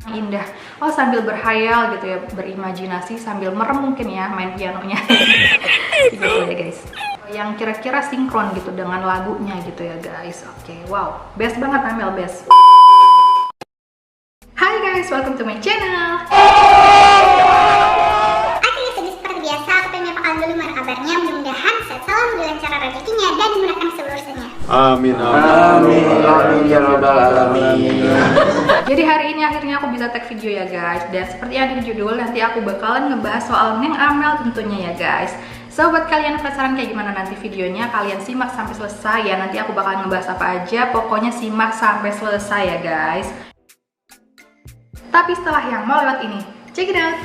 Indah. Oh, sambil berhayal gitu ya, berimajinasi sambil merem mungkin ya main pianonya. Gitu ya guys. Yang kira-kira sinkron gitu dengan lagunya gitu ya guys. Oke, wow, best banget Amel, best. Hai guys, welcome to my channel. Seperti biasa, aku pengen menyapa kalian dulu gimana kabarnya. Mudah-mudahan sehat selalu, dilancarkan rezekinya dan dimudahkan seluruhnya. Amin, amin, amin ya rabbal alamin. Jadi hari ini akhirnya aku bisa tag video ya guys. Dan seperti yang ada di judul, nanti aku bakalan ngebahas soal Neng Amel tentunya ya guys. So buat kalian penasaran kayak gimana nanti videonya, kalian simak sampai selesai ya. Nanti aku bakalan ngebahas apa aja, pokoknya simak sampai selesai ya guys. Tapi setelah yang mau lewat ini, check it out.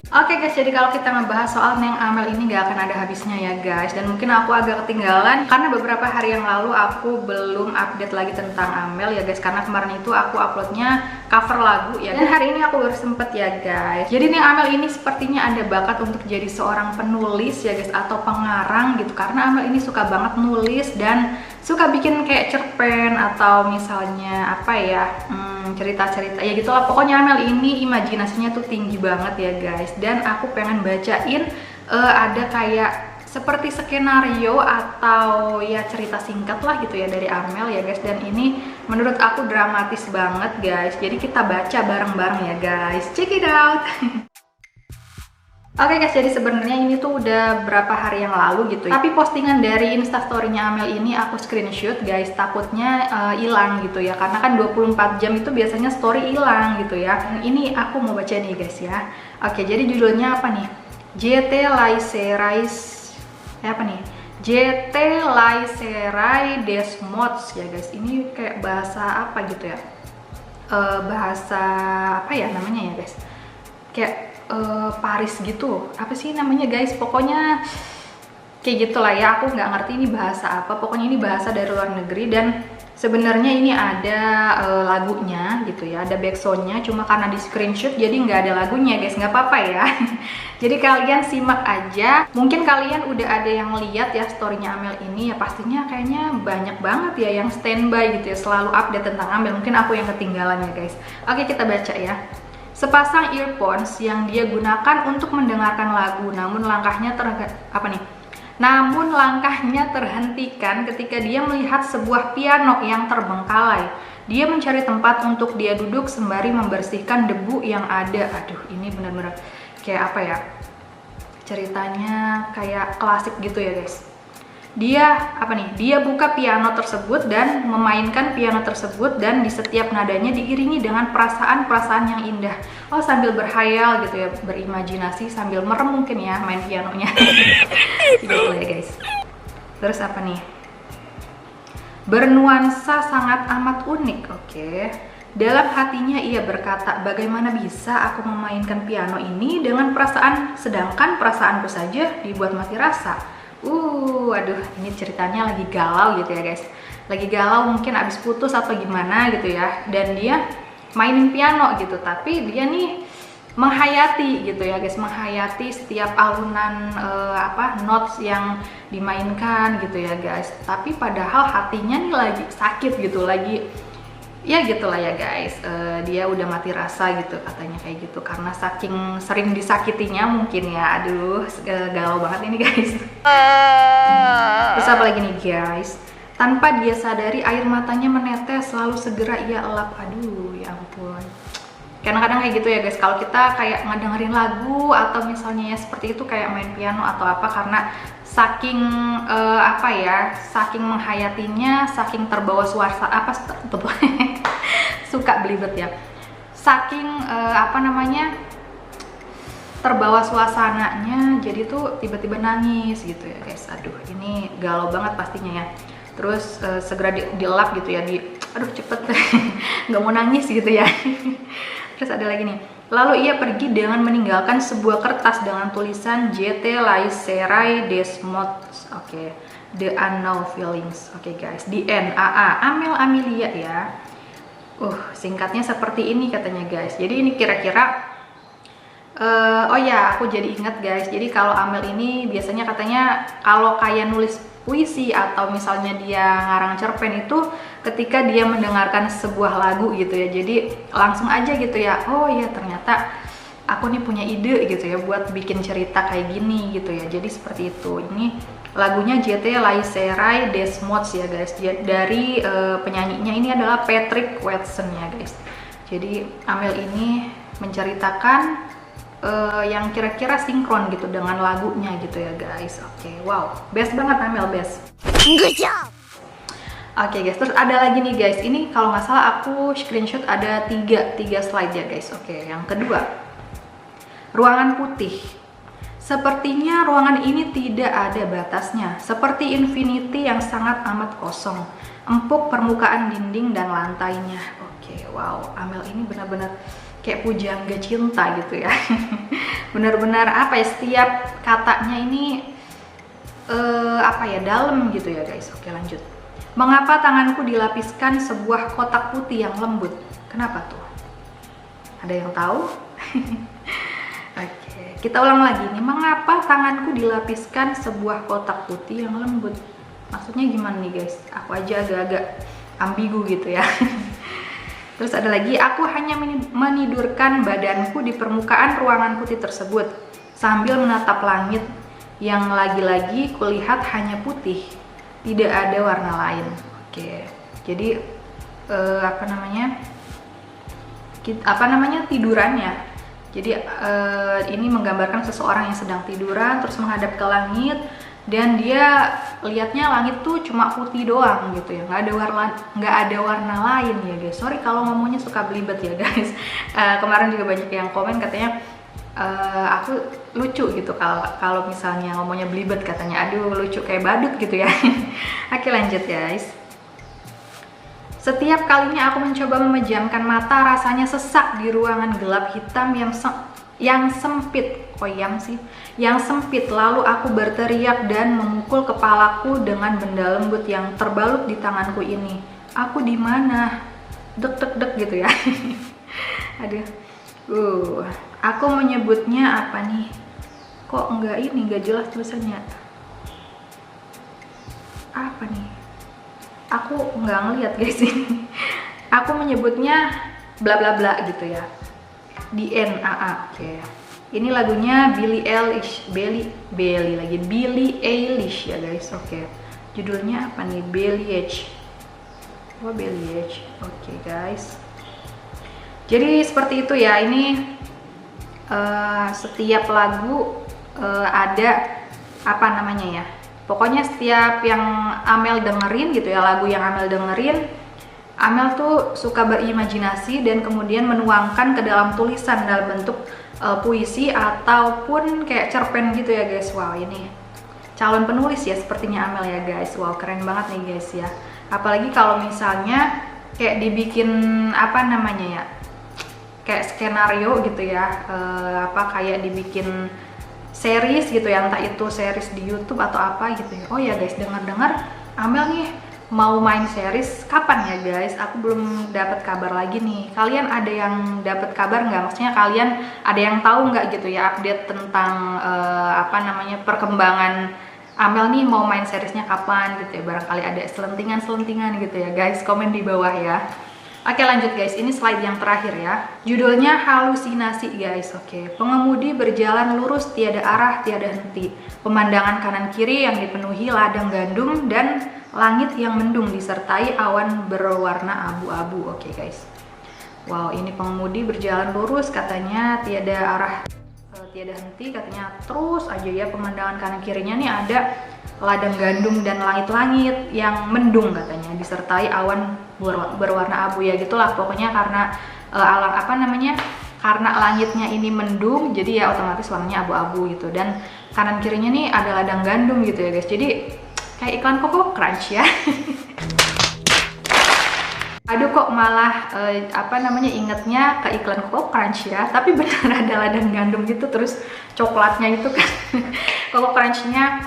Oke guys, jadi kalau kita ngebahas soal Neng Amel ini gak akan ada habisnya ya guys. Dan mungkin aku agak ketinggalan karena beberapa hari yang lalu aku belum update lagi tentang Amel ya guys. Karena kemarin itu aku uploadnya cover lagu ya. Dan hari ini aku baru sempet ya guys. Jadi Neng Amel ini sepertinya ada bakat untuk jadi seorang penulis ya guys, atau pengarang gitu. Karena Amel ini suka banget nulis dan suka bikin kayak cerpen atau misalnya apa ya, cerita-cerita ya gitulah. Pokoknya Amel ini imajinasinya tuh tinggi banget ya guys. Dan aku pengen bacain ada kayak seperti skenario atau ya cerita singkat lah gitu ya dari Amel ya guys. Dan ini menurut aku dramatis banget guys. Jadi kita baca bareng-bareng ya guys. Check it out. Oke guys, jadi sebenarnya ini tuh udah berapa hari yang lalu gitu ya. Tapi postingan dari instastorynya Amel ini aku screenshot guys, takutnya hilang gitu ya. Karena kan 24 jam itu biasanya story hilang gitu ya. Dan ini aku mau baca nih guys ya. Oke, jadi judulnya apa nih? JT Laiserai apa nih? JT Laiserai Desmods ya guys. Ini kayak bahasa apa gitu ya? Bahasa apa ya namanya ya guys? Kayak Paris gitu, apa sih namanya guys, pokoknya kayak gitulah ya. Aku nggak ngerti ini bahasa apa, pokoknya ini bahasa dari luar negeri. Dan sebenarnya ini ada lagunya gitu ya, ada backsoundnya, cuma karena di screenshot jadi nggak ada lagunya guys, nggak apa-apa ya. Jadi kalian simak aja. Mungkin kalian udah ada yang lihat ya storynya Amel ini ya, pastinya kayaknya banyak banget ya yang standby gitu ya, selalu update tentang Amel. Mungkin aku yang ketinggalan ya guys. Oke, kita baca ya. Sepasang earphones yang dia gunakan untuk mendengarkan lagu, namun langkahnya terhentikan ketika dia melihat sebuah piano yang terbengkalai. Dia mencari tempat untuk dia duduk sembari membersihkan debu yang ada. Aduh, ini benar-benar kayak apa ya? Ceritanya kayak klasik gitu ya guys. Dia buka piano tersebut dan memainkan piano tersebut, dan di setiap nadanya diiringi dengan perasaan-perasaan yang indah. Oh, sambil berhayal gitu ya, berimajinasi sambil merem mungkin ya main pianonya. Gitu ya guys. Terus apa nih? Bernuansa sangat amat unik. Oke. Dalam hatinya ia berkata, bagaimana bisa aku memainkan piano ini dengan perasaan, sedangkan perasaanku saja dibuat mati rasa. Aduh, ini ceritanya lagi galau gitu ya guys. Lagi galau, mungkin abis putus atau gimana gitu ya. Dan dia mainin piano gitu, tapi dia nih menghayati gitu ya guys, menghayati setiap alunan notes yang dimainkan gitu ya guys. Tapi padahal hatinya nih lagi sakit gitu, lagi ya gitulah ya guys. Dia udah mati rasa gitu katanya kayak gitu, karena saking sering disakitinya mungkin ya. Aduh, galau banget ini guys. Terus apa lagi nih guys? Tanpa dia sadari air matanya menetes, lalu segera ia elap. Aduh, ya ampun. Kadang-kadang kayak gitu ya guys, kalau kita kayak ngedengerin lagu atau misalnya ya seperti itu kayak main piano atau apa, karena saking saking menghayatinya, saking terbawa suasana suka belibet ya, saking terbawa suasananya, jadi tuh tiba-tiba nangis gitu ya guys. Aduh, ini galau banget pastinya ya. Terus segera dilap gitu ya, aduh cepet nggak mau nangis gitu ya. Terus ada lagi nih, lalu ia pergi dengan meninggalkan sebuah kertas dengan tulisan JT Laisserai des Mots, oke, The Unknown Feelings, oke guys, di NAA Amel Amelia ya. Singkatnya seperti ini katanya guys. Jadi ini kira-kira oh ya, aku jadi ingat guys. Jadi kalau Amel ini biasanya katanya kalau kayak nulis puisi atau misalnya dia ngarang cerpen itu ketika dia mendengarkan sebuah lagu gitu ya. Jadi langsung aja gitu ya. Oh ya, ternyata aku nih punya ide gitu ya buat bikin cerita kayak gini gitu ya. Jadi seperti itu. Ini lagunya JT Laisserai des Mots ya guys. Dari penyanyinya ini adalah Patrick Watson ya guys. Jadi Amel ini menceritakan yang kira-kira sinkron gitu dengan lagunya gitu ya guys. Oke, wow, best banget Amel, best. Good job. Oke guys, terus ada lagi nih guys. Ini kalau nggak salah aku screenshot ada tiga slide ya guys. Oke, yang kedua, ruangan putih. Sepertinya ruangan ini tidak ada batasnya, seperti infinity yang sangat amat kosong. Empuk permukaan dinding dan lantainya. Oke, wow, Amel ini benar-benar kayak pujangga cinta gitu ya. Benar-benar apa ya, setiap katanya ini apa ya, dalam gitu ya guys. Oke, lanjut. Mengapa tanganku dilapiskan sebuah kotak putih yang lembut? Kenapa tuh? Ada yang tahu? Oke, kita ulang lagi nih. Mengapa tanganku dilapiskan sebuah kotak putih yang lembut? Maksudnya gimana nih guys? Aku aja agak-agak ambigu gitu ya. Terus ada lagi, aku hanya menidurkan badanku di permukaan ruangan putih tersebut sambil menatap langit yang lagi-lagi kulihat hanya putih, tidak ada warna lain. Oke, jadi apa namanya tidurannya. Jadi ini menggambarkan seseorang yang sedang tiduran terus menghadap ke langit dan dia lihatnya langit tuh cuma putih doang gitu ya, nggak ada warna lain ya guys. Sorry kalau ngomongnya suka belibet ya guys. Kemarin juga banyak yang komen katanya aku lucu gitu kalau misalnya ngomongnya belibet, katanya aduh lucu kayak badut gitu ya. Oke, lanjut guys. Setiap kalinya aku mencoba memejamkan mata, rasanya sesak di ruangan gelap hitam yang sempit. Yang sempit. Lalu aku berteriak dan memukul kepalaku dengan benda lembut yang terbalut di tanganku ini. Aku di mana? Dek gitu ya. Aduh. Aku menyebutnya apa nih? Kok nggak jelas tulisannya. Apa nih? Aku nggak ngeliat guys ini. Aku menyebutnya bla bla bla gitu ya. Di NAA. Oke. Ini lagunya Billie Eilish ya guys. Oke. Judulnya apa nih? Billie Eilish. Oke guys. Jadi seperti itu ya. Ini setiap lagu ada apa namanya ya. Pokoknya setiap yang Amel dengerin gitu ya, lagu yang Amel dengerin, Amel tuh suka berimajinasi dan kemudian menuangkan ke dalam tulisan dalam bentuk puisi ataupun kayak cerpen gitu ya guys. Wow, ini calon penulis ya sepertinya Amel ya guys. Wow, keren banget nih guys ya. Apalagi kalau misalnya kayak dibikin apa namanya ya, kayak skenario gitu ya, kayak dibikin series gitu ya, entah itu series di YouTube atau apa gitu ya. Oh ya guys, dengar-dengar Amel nih mau main series. Kapan ya guys? Aku belum dapat kabar lagi nih. Kalian ada yang dapat kabar nggak? Maksudnya kalian ada yang tahu nggak gitu ya update tentang perkembangan Amel nih mau main seriesnya kapan gitu ya? Barangkali ada selentingan gitu ya guys. Komen di bawah ya. Oke, lanjut guys, ini slide yang terakhir ya. Judulnya halusinasi guys. Oke, pengemudi berjalan lurus tiada arah tiada henti. Pemandangan kanan kiri yang dipenuhi ladang gandum dan langit yang mendung disertai awan berwarna abu-abu. Oke guys. Wow, ini pengemudi berjalan lurus katanya tiada arah tiada henti, katanya terus aja ya. Pemandangan kanan kirinya nih ada ladang gandum dan langit-langit yang mendung katanya disertai awan berwarna abu ya gitulah pokoknya. Karena karena langitnya ini mendung jadi ya otomatis warnanya abu-abu gitu, dan kanan kirinya nih ada ladang gandum gitu ya guys. Jadi kayak iklan Koko Crunch ya. Aduh kok malah ingetnya ke iklan Koko Crunch ya, tapi bener ada lada gandum gitu, terus coklatnya itu kan Koko Crunch-nya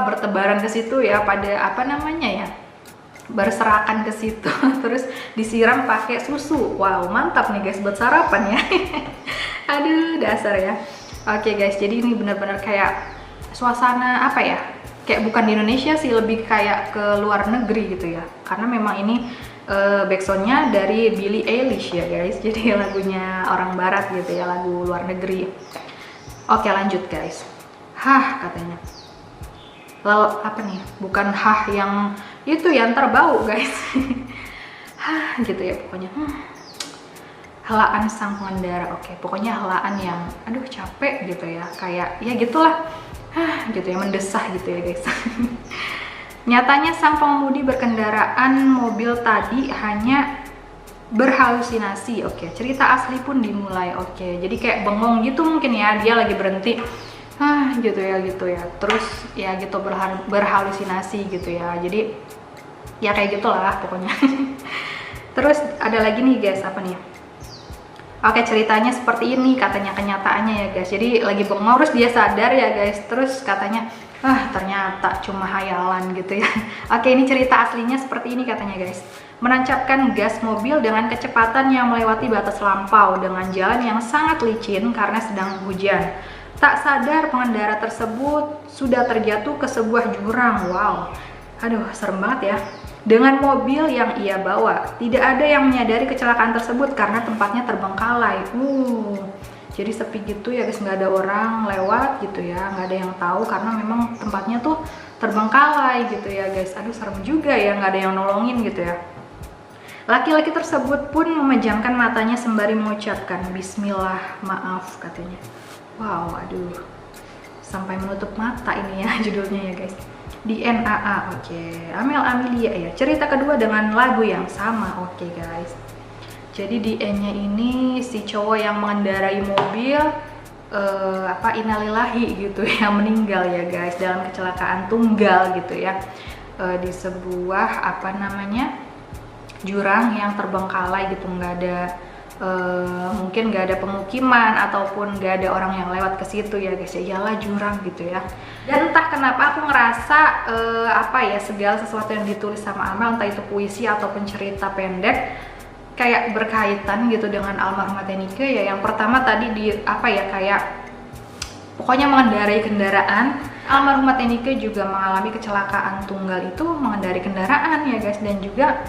bertebaran ke situ ya, pada berserakan ke situ terus disiram pakai susu. Wow, mantap nih guys buat sarapan ya. Aduh, dasar ya. Oke guys, jadi ini benar-benar kayak suasana kayak bukan di Indonesia sih, lebih kayak ke luar negeri gitu ya, karena memang ini backsoundnya dari Billie Eilish ya guys, jadi lagunya orang barat gitu ya, lagu luar negeri. Oke, lanjut guys. Katanya. Lalu bukan yang itu yang terbau guys. Gitu ya pokoknya. Helaan sang pengendara. Oke, pokoknya helaan yang aduh capek gitu ya, kayak ya gitulah. Gitu ya, mendesah gitu ya guys. Nyatanya sang pengemudi berkendaraan mobil tadi hanya berhalusinasi. Oke, cerita asli pun dimulai. Oke, jadi kayak bengong gitu mungkin ya, dia lagi berhenti. Gitu ya. Terus ya gitu berhalusinasi gitu ya. Jadi ya kayak gitulah pokoknya. Terus ada lagi nih guys, apa nih? Oke, ceritanya seperti ini katanya kenyataannya ya guys. Jadi lagi bengong terus dia sadar ya guys. Terus katanya, ternyata cuma hayalan gitu ya. Oke, ini cerita aslinya seperti ini katanya guys. Menancapkan gas mobil dengan kecepatan yang melewati batas lampau dengan jalan yang sangat licin karena sedang hujan. Tak sadar pengendara tersebut sudah terjatuh ke sebuah jurang. Wow, aduh serem banget ya. Dengan mobil yang ia bawa, tidak ada yang menyadari kecelakaan tersebut karena tempatnya terbengkalai. Jadi sepi gitu ya guys, nggak ada orang lewat gitu ya, nggak ada yang tahu karena memang tempatnya tuh terbengkalai gitu ya guys. Aduh serem juga ya, nggak ada yang nolongin gitu ya. Laki-laki tersebut pun memejamkan matanya sembari mengucapkan Bismillah, maaf katanya. Wow, aduh, sampai menutup mata ini ya judulnya ya guys. Di NAA, oke. Amel Amelia ya. Cerita kedua dengan lagu yang sama, oke guys. Jadi di N-nya ini si cowok yang mengendarai mobil innalillahi gitu ya, meninggal ya guys dalam kecelakaan tunggal gitu ya, di sebuah jurang yang terbengkalai gitu, nggak ada mungkin nggak ada pemukiman ataupun nggak ada orang yang lewat ke situ ya guys, ya iyalah jurang gitu ya. Dan entah kenapa aku ngerasa segala sesuatu yang ditulis sama Amel, entah itu puisi ataupun cerita pendek, kayak berkaitan gitu dengan almarhumah Nike ya. Yang pertama tadi kayak pokoknya mengendarai kendaraan. Almarhumah Nike juga mengalami kecelakaan tunggal itu mengendarai kendaraan ya guys, dan juga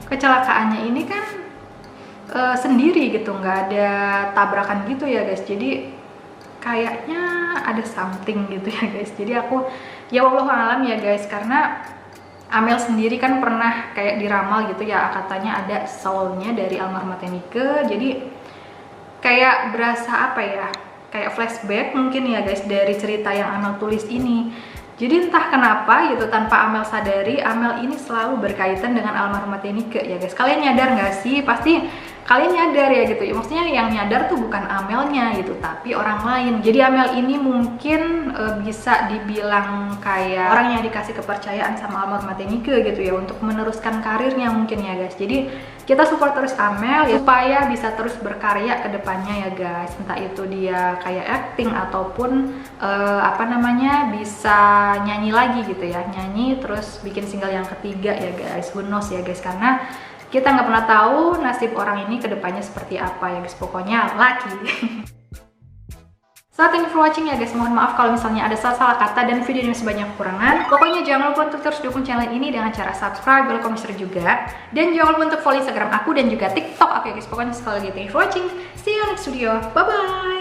kecelakaannya ini kan sendiri gitu, nggak ada tabrakan gitu ya guys. Jadi kayaknya ada something gitu ya guys. Jadi aku ya wallahu alam ya guys, karena Amel sendiri kan pernah kayak diramal gitu ya, katanya ada soulnya dari almarhumah Nike. Jadi kayak berasa kayak flashback mungkin ya guys dari cerita yang Amel tulis ini. Jadi entah kenapa gitu, tanpa Amel sadari, Amel ini selalu berkaitan dengan almarhumah Nike ya guys. Kalian nyadar nggak sih? Pasti kalian nyadar ya gitu ya. Maksudnya yang nyadar tuh bukan Amelnya gitu, tapi orang lain. Jadi Amel ini mungkin bisa dibilang kayak orang yang dikasih kepercayaan sama almarhumah Nike gitu ya, untuk meneruskan karirnya mungkin ya guys. Jadi kita support terus Amel ya, supaya bisa terus berkarya ke depannya ya guys. Entah itu dia kayak acting ataupun bisa nyanyi lagi gitu ya, nyanyi terus bikin single yang ketiga ya guys. Who knows ya guys, karena kita nggak pernah tahu nasib orang ini kedepannya seperti apa ya guys. Pokoknya lucky. So, thank you for watching ya guys. Mohon maaf kalau misalnya ada salah kata dan video ini sebanyak kekurangan. Pokoknya jangan lupa untuk terus dukung channel ini dengan cara subscribe, bel, komen, share juga. Dan jangan lupa untuk follow Instagram aku dan juga TikTok aku ya guys. Pokoknya sekali lagi thank you for watching. See you next video. Bye bye.